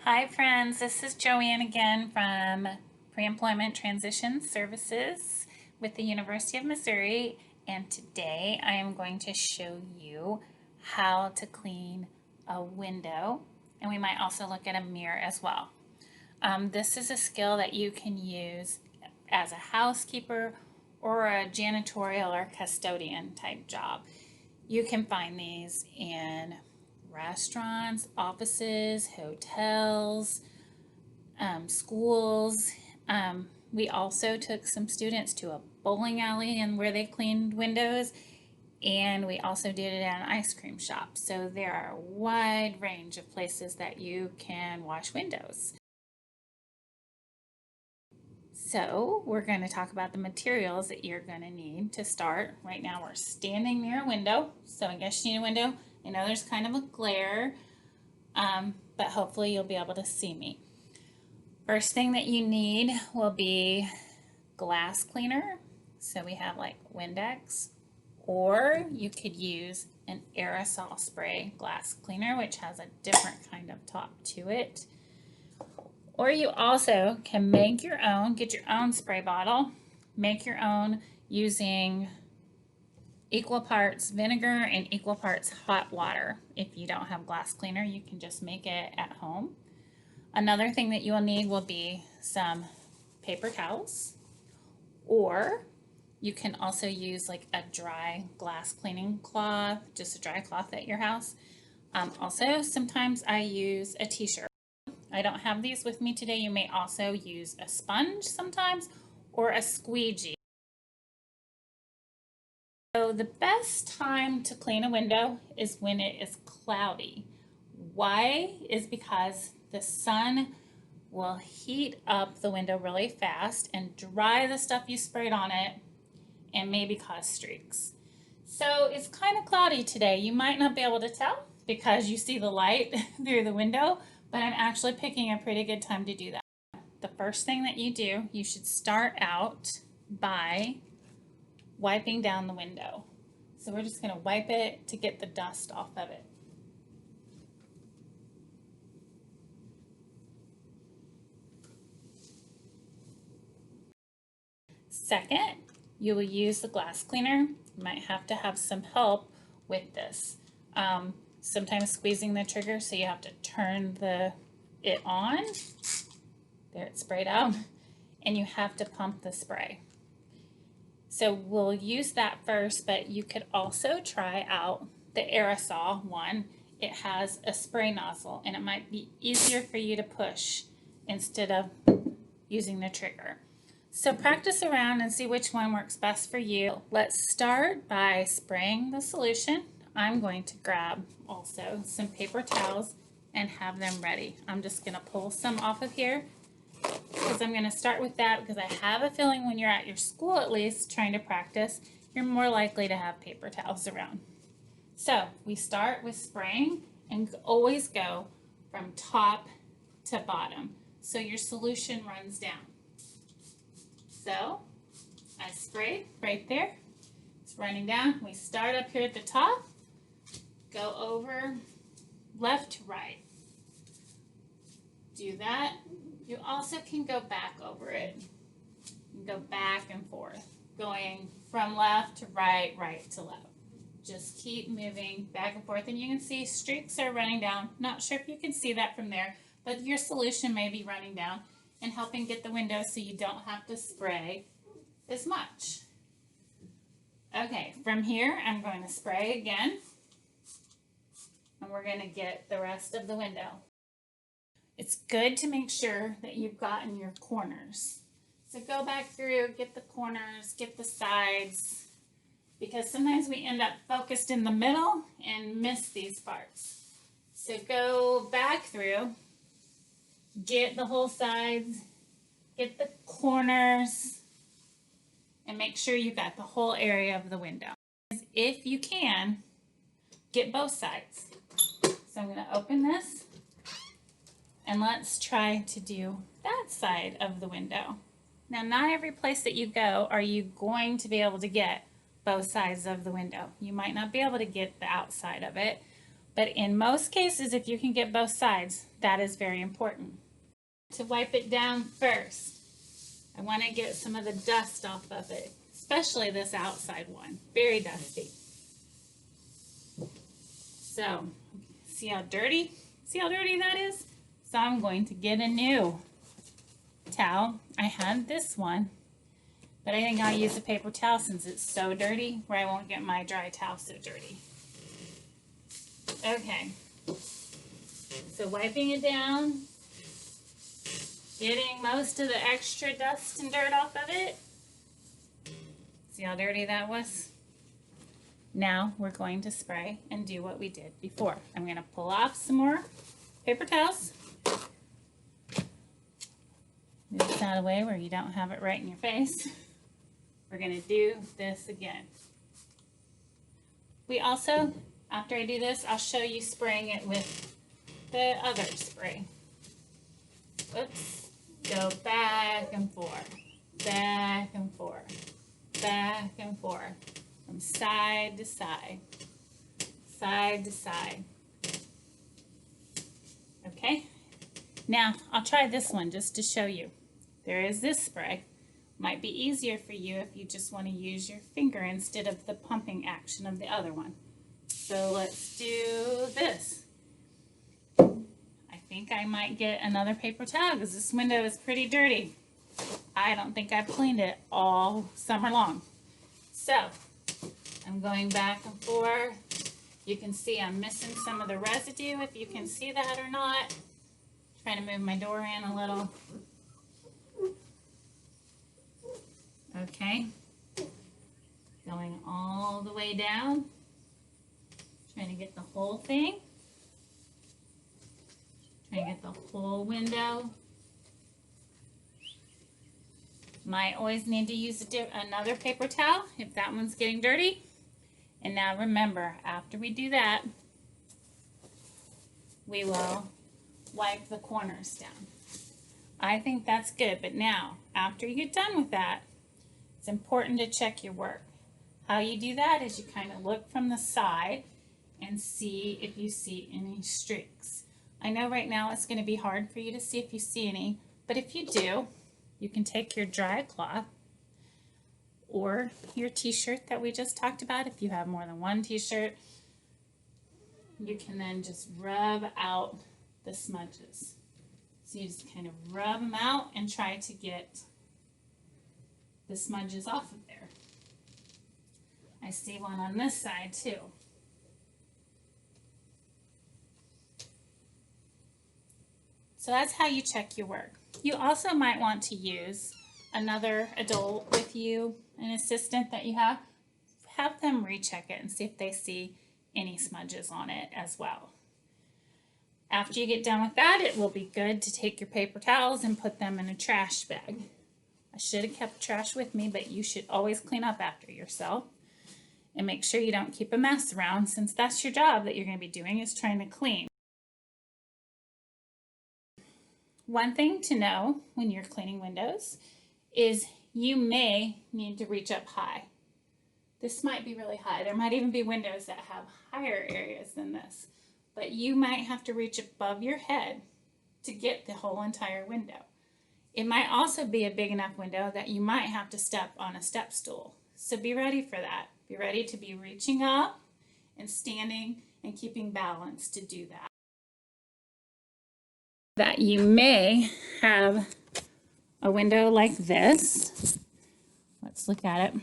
Hi friends, this is Joanne again from Pre-Employment Transition Services with the University of Missouri, and today I am going to show you how to clean a window, and we might also look at a mirror as well. This is a skill that you can use as a housekeeper or a janitorial or custodian type job. You can find these in restaurants, offices, hotels, schools. We also took some students to a bowling alley and where they cleaned windows, and we also did it at an ice cream shop. So there are a wide range of places that you can wash windows. So we're going to talk about the materials that you're going to need to start. Right now we're standing near a window, so I guess you need a window. I know there's kind of a glare, but hopefully you'll be able to see me. First thing that you need will be glass cleaner. So we have like Windex, or you could use an aerosol spray glass cleaner, which has a different kind of top to it. Or you also can make your own, get your own spray bottle, make your own using equal parts vinegar and equal parts hot water. If you don't have glass cleaner, you can just make it at home. Another thing that you will need will be some paper towels, or you can also use like a dry glass cleaning cloth, just a dry cloth at your house. Also, sometimes I use a t-shirt. I don't have these with me today. You may also use a sponge sometimes or a squeegee. So the best time to clean a window is when it is cloudy. Why? Is because the sun will heat up the window really fast and dry the stuff you sprayed on it and maybe cause streaks. So it's kind of cloudy today. You might not be able to tell because you see the light through the window, but I'm actually picking a pretty good time to do that. The first thing that you do, you should start out by wiping down the window. So we're just going to wipe it to get the dust off of it. Second, you will use the glass cleaner. You might have to have some help with this. Sometimes squeezing the trigger, so you have to turn it on. There, it's sprayed out, and you have to pump the spray. So we'll use that first, but you could also try out the aerosol one. It has a spray nozzle, and it might be easier for you to push instead of using the trigger. So practice around and see which one works best for you. Let's start by spraying the solution. I'm going to grab also some paper towels and have them ready. I'm just going to pull some off of here because I'm going to start with that because I have a feeling when you're at your school, at least trying to practice, you're more likely to have paper towels around. So we start with spraying and always go from top to bottom so your solution runs down. So I sprayed right there. It's running down. We start up here at the top, go over left to right. Do that. You also can go back over it. You can go back and forth, going from left to right, right to left. Just keep moving back and forth, and you can see streaks are running down. Not sure if you can see that from there, but your solution may be running down and helping get the window so you don't have to spray as much. Okay, from here I'm going to spray again, and we're going to get the rest of the window. It's good to make sure that you've gotten your corners. So go back through, get the corners, get the sides, because sometimes we end up focused in the middle and miss these parts. So go back through, get the whole sides, get the corners, and make sure you got the whole area of the window. If you can, get both sides. So I'm going to open this, and let's try to do that side of the window. Now, not every place that you go are you going to be able to get both sides of the window. You might not be able to get the outside of it, But in most cases, if you can get both sides, that is very important. To wipe it down first, I want to get some of the dust off of it, especially this outside one, very dusty. So, see how dirty that is? So I'm going to get a new towel. I had this one, but I think I'll use a paper towel since it's so dirty, where I won't get my dry towel so dirty. Okay, so wiping it down, getting most of the extra dust and dirt off of it. See how dirty that was? Now we're going to spray and do what we did before. I'm going to pull off some more paper towels. Move this out of the way where you don't have it right in your face. We're going to do this again. We also, after I do this, I'll show you spraying it with the other spray. Oops. Go back and forth, back and forth, back and forth, from side to side, side to side. Okay, now I'll try this one just to show you. There is this spray. Might be easier for you if you just want to use your finger instead of the pumping action of the other one. So let's do this. I think I might get another paper towel because this window is pretty dirty. I don't think I've cleaned it all summer long. So I'm going back and forth. You can see I'm missing some of the residue, if you can see that or not. Trying to move my door in a little. Okay. Going all the way down. Trying to get the whole thing. Trying to get the whole window. Might always need to use another paper towel if that one's getting dirty. And now remember, after we do that, we will wipe the corners down. I think that's good, but now, after you get done with that, it's important to check your work. How you do that is you kind of look from the side and see if you see any streaks. I know right now it's going to be hard for you to see if you see any, but if you do, you can take your dry cloth or your t-shirt that we just talked about. If you have more than one t-shirt, you can then just rub out the smudges. So you just kind of rub them out and try to get the smudges off of there. I see one on this side too. So that's how you check your work. You also might want to use another adult with you, an assistant that you have them recheck it and see if they see any smudges on it as well. After you get done with that, it will be good to take your paper towels and put them in a trash bag. I should have kept trash with me, but you should always clean up after yourself and make sure you don't keep a mess around, since that's your job that you're going to be doing, is trying to clean. One thing to know when you're cleaning windows is you may need to reach up high. This might be really high. There might even be windows that have higher areas than this, but you might have to reach above your head to get the whole entire window. It might also be a big enough window that you might have to step on a step stool. So be ready for that. Be ready to be reaching up and standing and keeping balance to do that. That you may have a window like this. Let's look at it.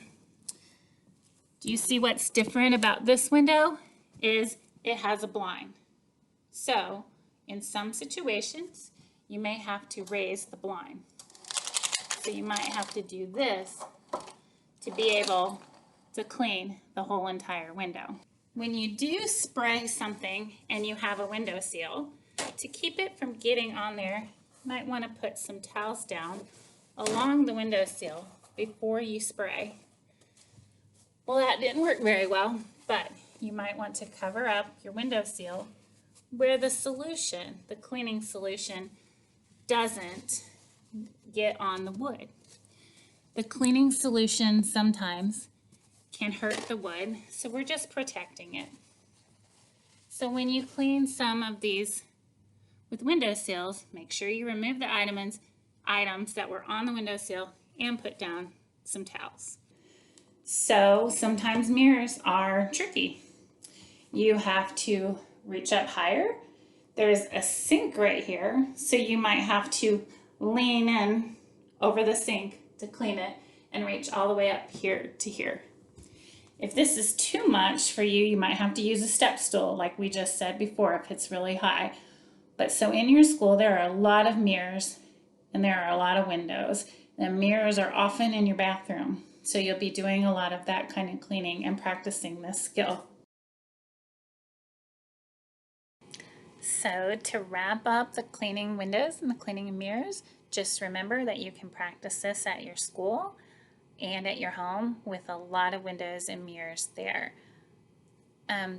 Do you see what's different about this window? Is it has a blind. So in some situations, you may have to raise the blind. So you might have to do this to be able to clean the whole entire window. When you do spray something and you have a window seal, to keep it from getting on there, you might want to put some towels down along the window seal before you spray. Well, that didn't work very well, but you might want to cover up your window seal where the solution, the cleaning solution, doesn't get on the wood. The cleaning solution sometimes can hurt the wood, so we're just protecting it. So when you clean some of these with windowsills, make sure you remove the items that were on the windowsill and put down some towels. So sometimes mirrors are tricky. You have to reach up higher. There's a sink right here, so you might have to lean in over the sink to clean it and reach all the way up here to here. If this is too much for you, you might have to use a step stool like we just said before if it's really high. But so in your school, there are a lot of mirrors and there are a lot of windows. And mirrors are often in your bathroom. So you'll be doing a lot of that kind of cleaning and practicing this skill. So to wrap up the cleaning windows and the cleaning of mirrors, just remember that you can practice this at your school and at your home with a lot of windows and mirrors there.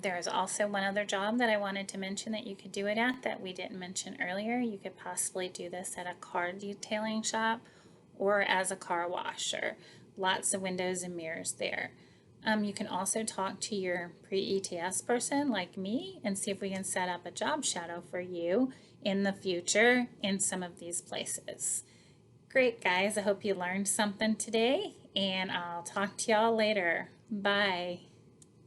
There is also one other job that I wanted to mention that you could do it at that we didn't mention earlier. You could possibly do this at a car detailing shop or as a car washer. Lots of windows and mirrors there. You can also talk to your pre-ETS person like me and see if we can set up a job shadow for you in the future in some of these places. Great, guys. I hope you learned something today, and I'll talk to y'all later. Bye.